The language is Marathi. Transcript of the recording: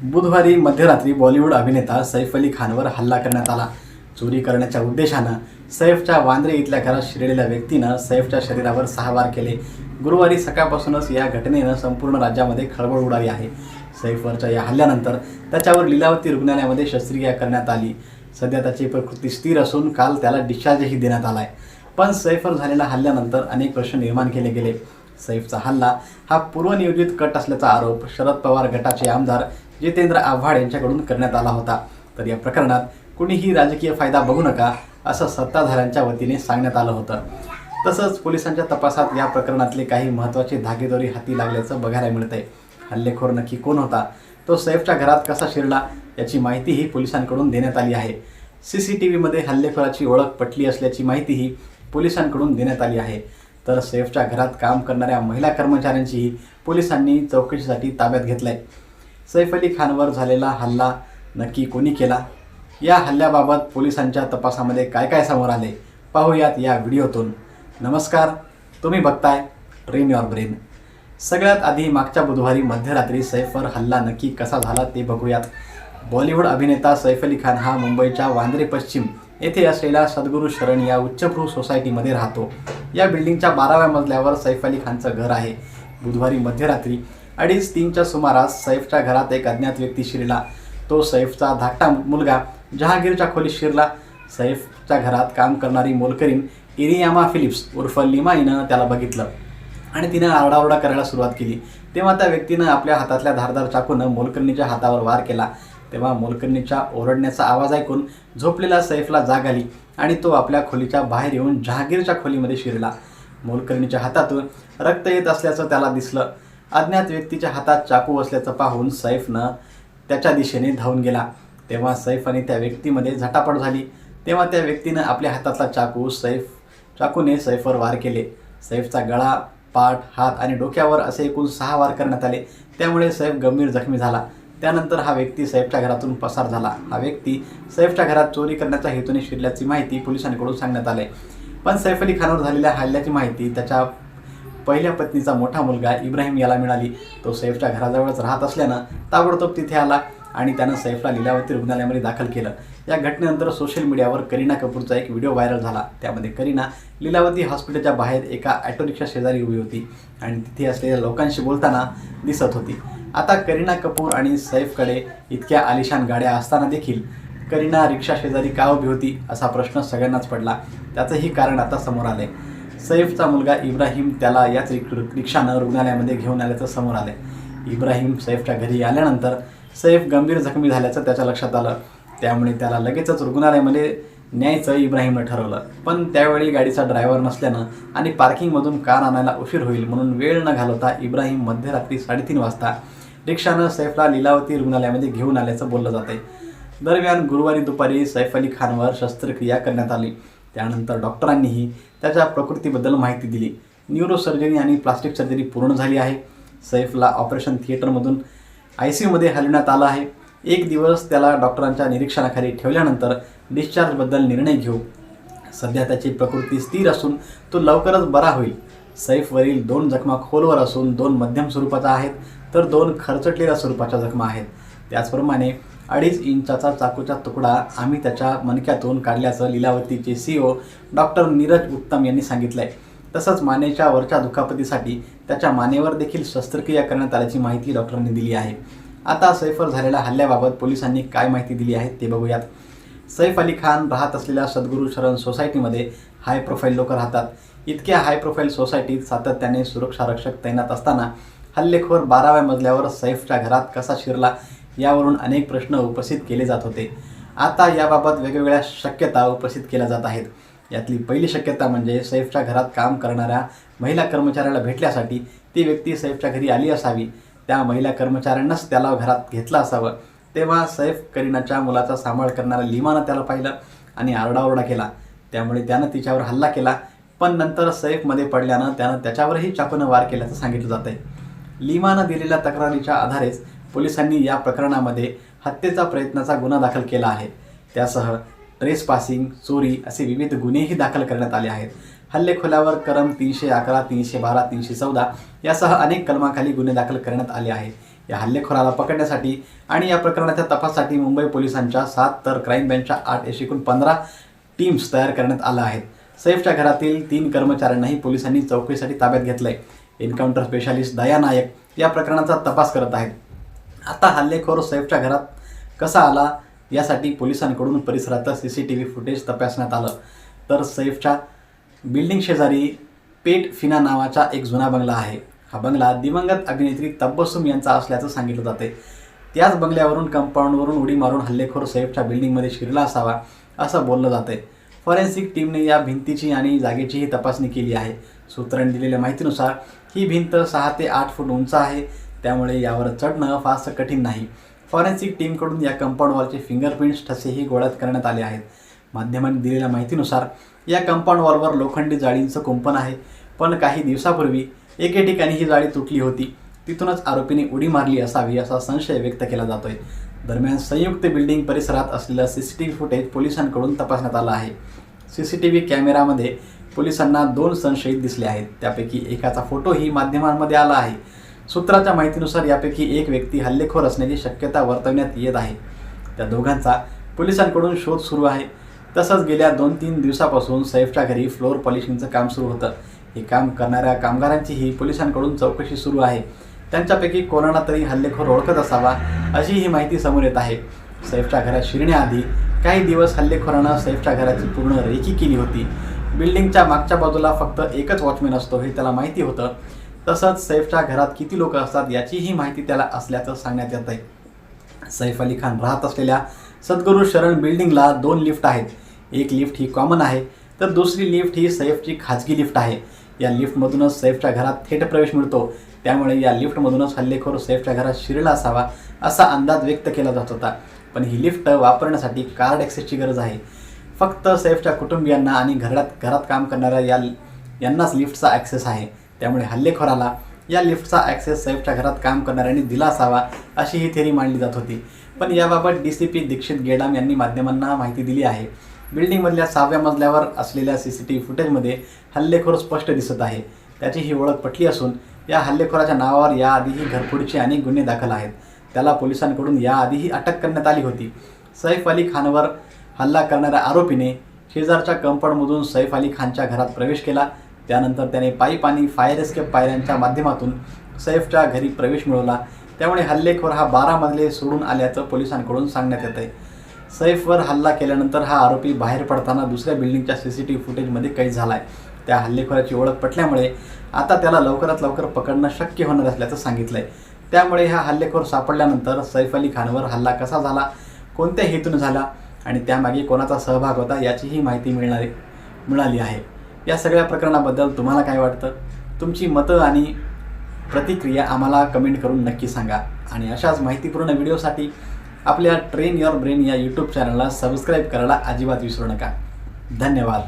बुधवारी मध्यरात्री बॉलिवूड अभिनेता सैफ अली खानवर हल्ला करण्यात आला। चोरी करण्याच्या उद्देशानं सैफच्या वांद्रे इथल्या घरात शिरलेल्या व्यक्तीनं सैफच्या शरीरावर 6 वार केले। गुरुवारी सकाळपासूनच या घटनेनं संपूर्ण राज्यामध्ये खळबळ उडाली आहे। सैफवरच्या या हल्ल्यानंतर त्याच्यावर लीलावती रुग्णालयामध्ये शस्त्रक्रिया करण्यात आली। सध्या त्याची प्रकृती स्थिर असून काल त्याला डिस्चार्जही देण्यात आलाय। पण सैफवर झालेल्या हल्ल्यानंतर अनेक प्रश्न निर्माण केले गेले। सैफचा हल्ला हा पूर्वनियोजित कट असल्याचा आरोप शरद पवार गटाचे आमदार जितेंद्र आव्हाड यांच्याकडून करण्यात आला होता। तर या प्रकरणात कुणीही राजकीय फायदा बघू नका असं सत्ताधाऱ्यांच्या वतीने सांगण्यात आलं होतं। तसंच पोलिसांच्या तपासात या प्रकरणातले काही महत्त्वाचे धागेदोरे हाती लागल्याचं बघायला मिळतंय। हल्लेखोर नक्की कोण होता, तो सैफच्या घरात कसा शिरला याची माहितीही पोलिसांकडून देण्यात आली आहे। CCTVमध्ये हल्लेखोराची ओळख पटली असल्याची माहितीही पोलिसांकडून देण्यात आली आहे। तर सैफच्या घरात काम करणाऱ्या महिला कर्मचाऱ्यांचीही पोलिसांनी चौकशीसाठी ताब्यात घेतलंय। सैफ अली खानवर झालेला हल्ला नक्की कोणी केला, या हल्ल्याबाबत पोलिसांच्या तपासामध्ये काय काय समोर आले पाहूयात या व्हिडिओतून। नमस्कार, तुम्ही बघताय ट्रेन युअर ब्रेन। सगळ्यात आधी मागच्या बुधवारी मध्यरात्री सैफवर हल्ला नक्की कसा झाला ते बघूयात। बॉलिवूड अभिनेता सैफ अली खान हा मुंबईच्या वांद्रे पश्चिम येथे असलेल्या सद्गुरू शरण या उच्चभ्रू सोसायटीमध्ये राहतो। या बिल्डिंगच्या 12व्या मजल्यावर सैफ अली खानचं घर आहे। बुधवारी मध्यरात्री 2:30च्या सुमारास सैफच्या घरात एक अज्ञात व्यक्ती शिरला। तो सैफचा धाकटा मुलगा जहांगीरच्या खोलीत शिरला। सैफच्या घरात काम करणारी मोलकरीण इरियामा फिलिप्स उर्फ लिमा हिनं त्याला बघितलं आणि तिनं आरडाओरडा करायला सुरुवात केली। तेव्हा त्या व्यक्तीनं आपल्या हातातल्या धारदार चाकूनं मोलकरणीच्या हातावर वार केला। तेव्हा मोलकरणीच्या ओरडण्याचा आवाज ऐकून झोपलेला सैफला जाग आली आणि तो आपल्या खोलीच्या बाहेर येऊन जहांगीरच्या खोलीमध्ये शिरला। मोलकरणीच्या हातातून रक्त येत असल्याचं त्याला दिसलं। अज्ञात व्यक्तीच्या हातात चाकू असल्याचं पाहून सैफनं त्याच्या दिशेने धावून गेला। तेव्हा सैफ आणि त्या व्यक्तीमध्ये झटापट झाली। तेव्हा त्या व्यक्तीनं आपल्या हातातला चाकूने सैफवर वार केले। सैफचा गळा, पाठ, हात आणि डोक्यावर असे एकूण 6 वार करण्यात आले। त्यामुळे सैफ गंभीर जखमी झाला। त्यानंतर हा व्यक्ती सैफच्या घरातून पसार झाला। हा व्यक्ती सैफच्या घरात चोरी करण्याच्या हेतूने शिरल्याची माहिती पोलिसांकडून सांगण्यात आली। पण सैफ अली खानवर झालेल्या हल्ल्याची माहिती त्याच्या पहिल्या पत्नीचा मोठा मुलगा इब्राहिम याला मिळाली। तो सैफच्या घराजवळच राहत असल्यानं ताबडतोब तिथे आला आणि त्यानं सैफला लीलावती रुग्णालयामध्ये दाखल केलं। या घटनेनंतर सोशल मीडियावर करीना कपूरचा एक व्हिडिओ व्हायरल झाला। त्यामध्ये करीना लीलावती हॉस्पिटलच्या बाहेर एका ऑटो रिक्षा शेजारी उभी होती आणि तिथे असलेल्या लोकांशी बोलताना दिसत होती। आता करीना कपूर आणि सैफकडे इतक्या आलिशान गाड्या असताना देखील करीना रिक्षा शेजारी का उभी होती असा प्रश्न सगळ्यांनाच पडला। त्याचंही कारण आता समोर आले। सैफचा मुलगा इब्राहिम त्याला याच रिक्षानं रुग्णालयामध्ये घेऊन आल्याचं समोर आलं। इब्राहिम सैफच्या घरी आल्यानंतर सैफ गंभीर जखमी झाल्याचं त्याच्या लक्षात आलं। त्यामुळे त्याला लगेचच रुग्णालयामध्ये न्यायचं इब्राहिमनं ठरवलं। पण त्यावेळी गाडीचा ड्रायव्हर नसल्यानं आणि पार्किंगमधून कार आणायला उशीर होईल म्हणून वेळ न घालवता इब्राहिम मध्यरात्री 3:30 वाजता रिक्षानं सैफला लीलावती रुग्णालयामध्ये घेऊन आल्याचं बोललं जातंय। दरम्यान गुरुवारी दुपारी सैफ अली खानवर शस्त्रक्रिया करण्यात आली। त्यानंतर डॉक्टरांनीही त्याच्या प्रकृतीबद्दल माहिती दिली। न्यूरोसर्जरी आणि प्लास्टिक सर्जरी पूर्ण झाली आहे। सैफला ऑपरेशन थिएटरमधून ICUमध्ये हलवण्यात आलं आहे। 1 दिवस त्याला डॉक्टरांच्या निरीक्षणाखाली ठेवल्यानंतर डिस्चार्जबद्दल निर्णय घेऊ। सध्या त्याची प्रकृती स्थिर असून तो लवकरच बरा होईल। सैफवरील 2 जखमा खोलवर असून 2 मध्यम स्वरूपाच्या आहेत तर 2 खरचटलेल्या स्वरूपाच्या जखमा आहेत। त्याचप्रमाणे 2.5 इंचाचा चाकूचा तुकडा आम्ही त्याच्या मणक्यातून काढल्याचं लीलावतीचे CEO डॉक्टर नीरज उत्तम यांनी सांगितलंय। तसंच मानेच्या वरच्या दुखापतीसाठी त्याच्या मानेवर देखील शस्त्रक्रिया करण्यात आल्याची माहिती डॉक्टरांनी दिली आहे। आता सैफवर झालेल्या हल्ल्याबाबत पोलिसांनी काय माहिती दिली आहे ते बघूयात। सैफ अली खान राहत असलेल्या सद्गुरू शरण सोसायटीमध्ये हाय प्रोफाईल लोक राहतात। इतक्या हाय प्रोफाईल सोसायटीत सातत्याने सुरक्षा रक्षक तैनात असताना हल्लेखोर 12व्या मजल्यावर सैफच्या घरात कसा शिरला यावरून अनेक प्रश्न उपस्थित केले जात होते। आता याबाबत वेगवेगळ्या शक्यता उपस्थित केल्या जात आहेत। यातली पहिली शक्यता म्हणजे सैफच्या घरात काम करणाऱ्या महिला कर्मचाऱ्याला भेटण्यासाठी ती व्यक्ती सैफच्या घरी आली असावी। त्या महिला कर्मचाऱ्यांनाच त्याला घरात घेतलं असावं। तेव्हा सैफ करीनाच्या मुलाचा सांभाळ करणाऱ्या लिमानं त्याला पाहिलं आणि आरडाओरडा केला। त्यामुळे त्यानं तिच्यावर हल्ला केला। पण नंतर सैफमध्ये पडल्यानं त्यानं त्याच्यावरही चाकूनं वार केल्याचं सांगितलं जात आहे। लिमानं दिलेल्या तक्रारीच्या आधारेच पोलिसांनी या प्रकरणामध्ये हत्येचा प्रयत्नाचा गुन्हा दाखल केला आहे। त्यासह ट्रेसपासिंग, चोरी असे विविध गुन्हेही दाखल करण्यात आले आहेत। हल्लेखोरावर कलम 311, 312, 314 यासह अनेक कलमाखाली गुन्हे दाखल करण्यात आले आहेत। या हल्लेखोराला पकडण्यासाठी आणि या प्रकरणाच्या तपासासाठी मुंबई पोलिसांच्या 7 तर क्राईम ब्रँचच्या 8 अशी एकूण 15 टीम्स तयार करण्यात आल्या आहेत. सैफच्या घरातील 3 कर्मचाऱ्यांनाही पोलिसांनी चौकशीसाठी ताब्यात घेतलंय. एन्काउंटर स्पेशालिस्ट दया नायक या प्रकरणाचा तपास करत आहेत. आता हल्लेखोर सैफच्या घरात कसा आला यासाठी पोलिसांकडून परिसरातलं CCTV फुटेज तपासण्यात आलं. तर सैफच्या बिल्डिंग शेजारी पेट फिना नावाचा एक जुना बंगला आहे. हा बंगला दिवंगत अभिनेत्री तब्बसुम यांचा असल्याचं सांगितलं जाते. त्याच बंगल्यावरून कंपाऊंडवरून उडी मारून हल्लेखोर सैफच्या बिल्डिंगमध्ये शिरला असावा असं बोललं जातंय. फॉरेन्सिक टीमने या भिंतीची आणि जागेचीही तपासणी केली आहे. सूत्रांनी दिलेल्या माहितीनुसार ही भिंत 6 ते 8 फूट उंच आहे, त्यामुळे यावर चढणं फारसं कठीण नाही. फॉरेन्सिक टीमकडून या कंपाऊंड वॉलचे फिंगरप्रिंट्स ठसेही गोळा करण्यात आले आहेत. माध्यमांनी दिलेल्या माहितीनुसार या कंपाऊंड वॉलवर लोखंडी जाळींचं कुंपण आहे, पण काही दिवसापूर्वी एके ठिकाणी ही जाळी तुटली होती. तिथूनच आरोपीने उडी मारली असावी असा संशय व्यक्त केला जातोय. दरम्यान संयुक्त बिल्डिंग परिसरात असलेलं CCTV फुटेज पोलिसांकडून तपासण्यात आलं आहे. CCTV कॅमेरामध्ये पोलिसांना 2 संशयित दिसले आहेत. त्यापैकी एकाचा फोटोही माध्यमांमध्ये आला आहे. सूत्राच्या माहितीनुसार यापैकी एक व्यक्ती हल्लेखोर असण्याची शक्यता वर्तवण्यात येत आहे. त्या दोघांचा पोलिसांकडून शोध सुरू आहे. तसंच गेल्या 2-3 दिवसापासून सैफच्या घरी फ्लोअर पॉलिशिंगचं काम सुरू होतं. हे काम करणाऱ्या कामगारांचीही पोलिसांकडून चौकशी सुरू आहे. त्यांच्यापैकी कोणाला तरी हल्लेखोर ओळखत असावा अशी ही माहिती समोर येत आहे. सैफच्या घरात शिरण्याआधी काही दिवस हल्लेखोरानं सैफच्या घराची पूर्ण रेकी केली होती. बिल्डिंगच्या मागच्या बाजूला फक्त एकच वॉचमॅन असतो हे त्याला माहिती होतं. तसंच सैफच्या घरात किती लोक असतात याचीही माहिती त्याला असल्याचं सांगण्यात येत आहे. सैफ अली खान राहत असलेल्या सद्गुरू शरण बिल्डिंगला 2 लिफ्ट आहेत. एक लिफ्ट ही कॉमन आहे, तर दुसरी लिफ्ट ही सैफची खाजगी लिफ्ट आहे. या लिफ्टमधूनच सैफच्या घरात थेट प्रवेश मिळतो. त्यामुळे या लिफ्टमधूनच हल्लेखोर सैफच्या घरात शिरला असावा असा अंदाज व्यक्त केला जात होता. पण ही लिफ्ट वापरण्यासाठी कार्ड ॲक्सेसची गरज आहे. फक्त सैफच्या कुटुंबियांना आणि घरात काम करणाऱ्या यांनाच लिफ्टचा ॲक्सेस आहे. त्यामुळे हल्लेखोराला या लिफ्टचा ॲक्सेस सैफच्या घरात काम करणाऱ्यांनी दिला असावा अशी ही थेरी मांडली जात होती. पण याबाबत DCP दीक्षित गेडाम यांनी माध्यमांना माहिती दिली आहे. बिल्डिंगमधल्या 6व्या मजल्यावर असलेल्या CCTV फुटेजमध्ये हल्लेखोर स्पष्ट दिसत आहे. त्याची ही ओळख पटली असून या हल्लेखोराच्या नावावर याआधीही घरफोडीचे अनेक गुन्हे दाखल आहेत. त्याला पोलिसांकडून याआधीही अटक करण्यात आली होती. सैफ अली खानवर हल्ला करणाऱ्या आरोपीने शेजारच्या कंपाऊंडमधून सैफ अली खानच्या घरात प्रवेश केला. त्यानंतर त्याने पाईप आणि फायर एस्केप पायऱ्यांच्या माध्यमातून सैफच्या घरी प्रवेश मिळवला. त्यामुळे हल्लेखोर हा 12 मजले सोडून आल्याचं पोलिसांकडून सांगण्यात येत आहे. सैफवर हल्ला केल्यानंतर हा आरोपी बाहेर पडताना दुसऱ्या बिल्डिंगच्या CCTV फुटेजमध्ये कैद झाला आहे. त्या हल्लेखोराची ओळख पटल्यामुळे आता त्याला लवकरात लवकर पकडणं शक्य होणार असल्याचं सांगितलं आहे. त्यामुळे हा हल्लेखोर सापडल्यानंतर सैफ अली खानवर हल्ला कसा झाला, कोणत्या हेतून झाला आणि त्यामागे कोणाचा सहभाग होता याचीही माहिती मिळाली आहे. या सगळ्या प्रकरणाबद्दल तुम्हाला काय वाटतं? तुमची मतं आणि प्रतिक्रिया आम्हाला कमेंट करून नक्की सांगा. आणि अशाच माहितीपूर्ण व्हिडिओसाठी आपल्या ट्रेन युअर ब्रेन या YouTube चॅनलला सबस्क्राईब करायला अजिबात विसरू नका. धन्यवाद.